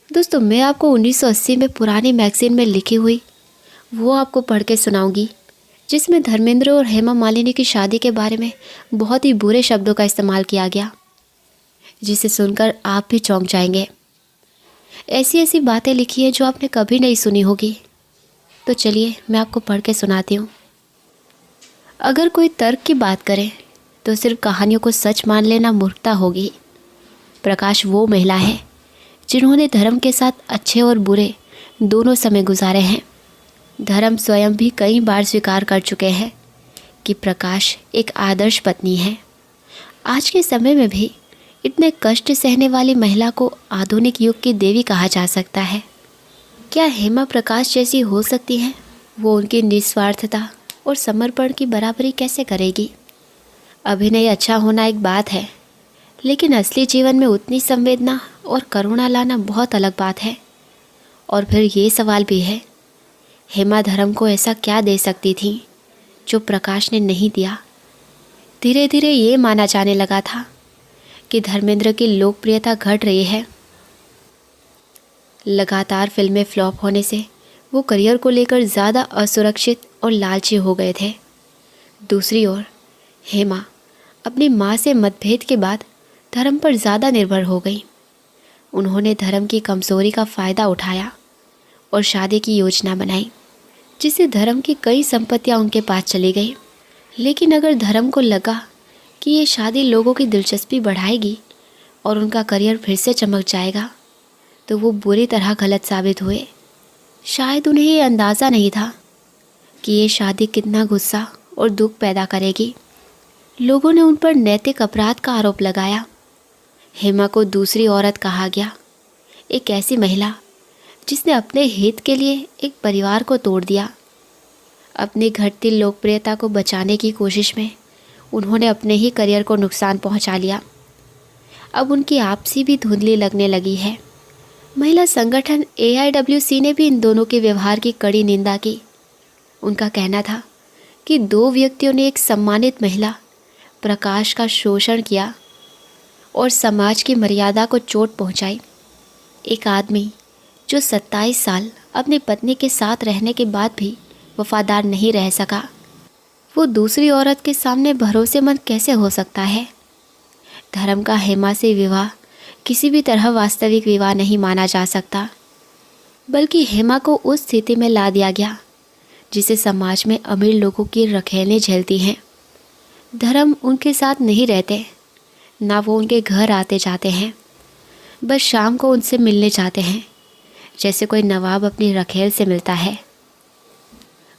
दोस्तों मैं आपको 1980 में पुरानी मैगजीन में लिखी हुई वो आपको पढ़ के सुनाऊंगी, जिसमें धर्मेंद्र और हेमा मालिनी की शादी के बारे में बहुत ही बुरे शब्दों का इस्तेमाल किया गया, जिसे सुनकर आप भी चौंक जाएंगे। ऐसी ऐसी बातें लिखी है जो आपने कभी नहीं सुनी होगी। तो चलिए मैं आपको पढ़ के सुनाती हूँ। अगर कोई तर्क की बात करे तो सिर्फ कहानियों को सच मान लेना मूर्खता होगी। प्रकाश वो महिला है जिन्होंने धर्म के साथ अच्छे और बुरे दोनों समय गुजारे हैं। धर्म स्वयं भी कई बार स्वीकार कर चुके हैं कि प्रकाश एक आदर्श पत्नी है। आज के समय में भी इतने कष्ट सहने वाली महिला को आधुनिक युग की देवी कहा जा सकता है। क्या हेमा प्रकाश जैसी हो सकती हैं? वो उनकी निस्वार्थता और समर्पण की बराबरी कैसे करेगी? अभिनय अच्छा होना एक बात है, लेकिन असली जीवन में उतनी संवेदना और करुणा लाना बहुत अलग बात है। और फिर ये सवाल भी है, हेमा धर्म को ऐसा क्या दे सकती थी जो प्रकाश ने नहीं दिया? धीरे धीरे ये माना जाने लगा था कि धर्मेंद्र की लोकप्रियता घट रही है। लगातार फिल्में फ्लॉप होने से वो करियर को लेकर ज़्यादा असुरक्षित और लालची हो गए थे। दूसरी ओर हेमा अपनी माँ से मतभेद के बाद धर्म पर ज़्यादा निर्भर हो गई। उन्होंने धर्म की कमज़ोरी का फ़ायदा उठाया और शादी की योजना बनाई, जिससे धर्म की कई संपत्तियां उनके पास चली गई। लेकिन अगर धर्म को लगा कि ये शादी लोगों की दिलचस्पी बढ़ाएगी और उनका करियर फिर से चमक जाएगा, तो वो बुरी तरह गलत साबित हुए। शायद उन्हें ये अंदाज़ा नहीं था कि ये शादी कितना गुस्सा और दुख पैदा करेगी। लोगों ने उन पर नैतिक अपराध का आरोप लगाया। हेमा को दूसरी औरत कहा गया, एक ऐसी महिला जिसने अपने हित के लिए एक परिवार को तोड़ दिया। अपनी घटती लोकप्रियता को बचाने की कोशिश में उन्होंने अपने ही करियर को नुकसान पहुंचा लिया। अब उनकी आपसी भी धुंधली लगने लगी है। महिला संगठन AIWC ने भी इन दोनों के व्यवहार की कड़ी निंदा की। उनका कहना था कि दो व्यक्तियों ने एक सम्मानित महिला प्रकाश का शोषण किया और समाज की मर्यादा को चोट पहुंचाई। एक आदमी जो 27 साल अपनी पत्नी के साथ रहने के बाद भी वफादार नहीं रह सका, वो दूसरी औरत के सामने भरोसेमंद कैसे हो सकता है? धर्म का हेमा से विवाह किसी भी तरह वास्तविक विवाह नहीं माना जा सकता, बल्कि हेमा को उस स्थिति में ला दिया गया जिसे समाज में अमीर लोगों की रखेलें झेलती हैं। धर्म उनके साथ नहीं रहते, ना वो उनके घर आते जाते हैं। बस शाम को उनसे मिलने जाते हैं, जैसे कोई नवाब अपनी रखेल से मिलता है।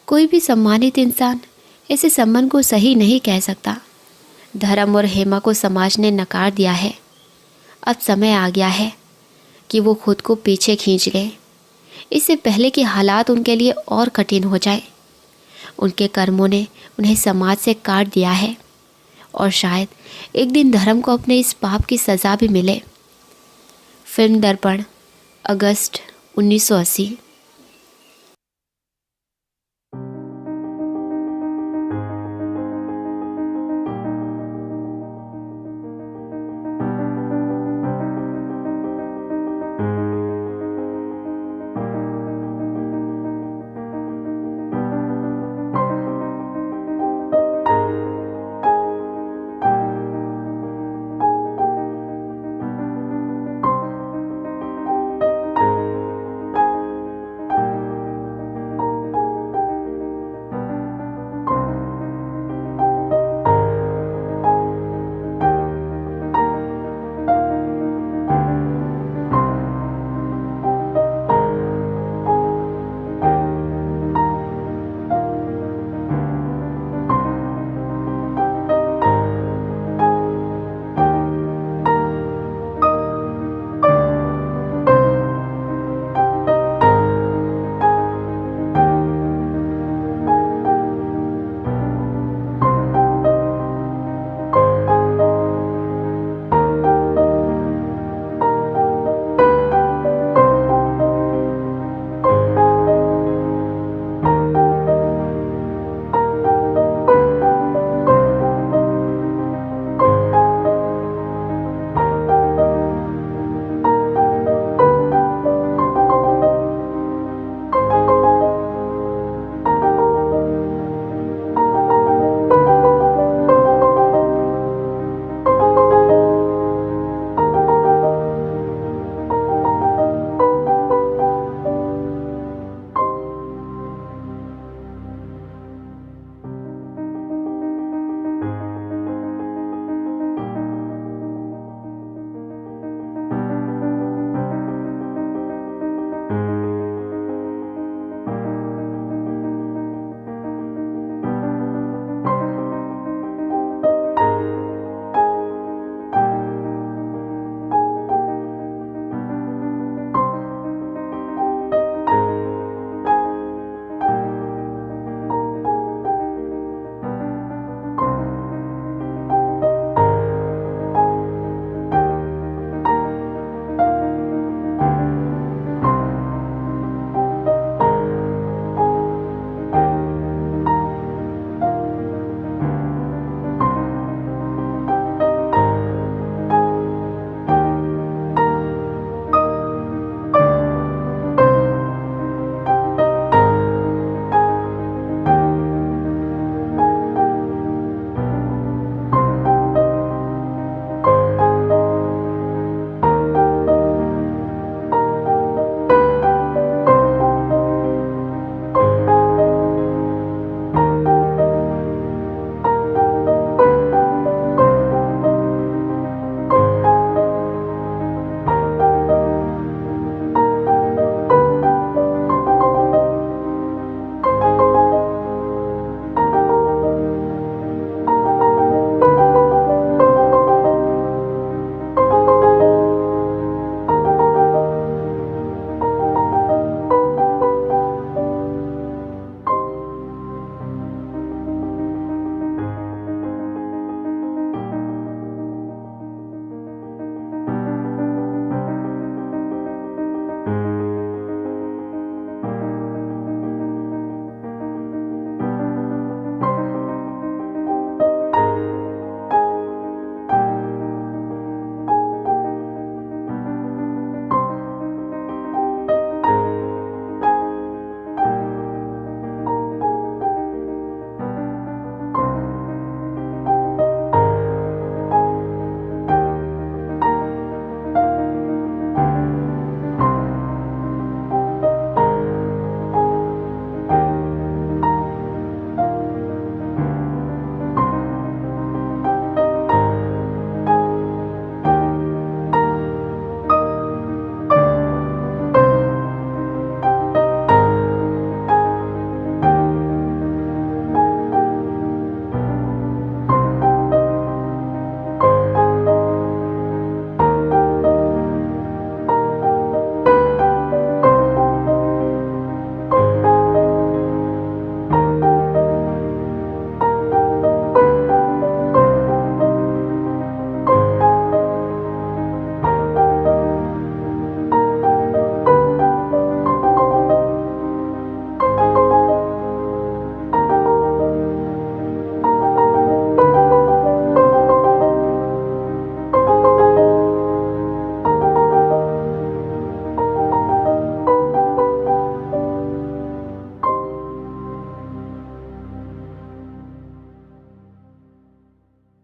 कोई भी सम्मानित इंसान ऐसे संबंध को सही नहीं कह सकता। धर्म और हेमा को समाज ने नकार दिया है। अब समय आ गया है कि वो खुद को पीछे खींच लें, इससे पहले कि हालात उनके लिए और कठिन हो जाए। उनके कर्मों ने उन्हें समाज से काट दिया है और शायद एक दिन धर्म को अपने इस पाप की सज़ा भी मिले। फिल्म दर्पण, अगस्त 1980।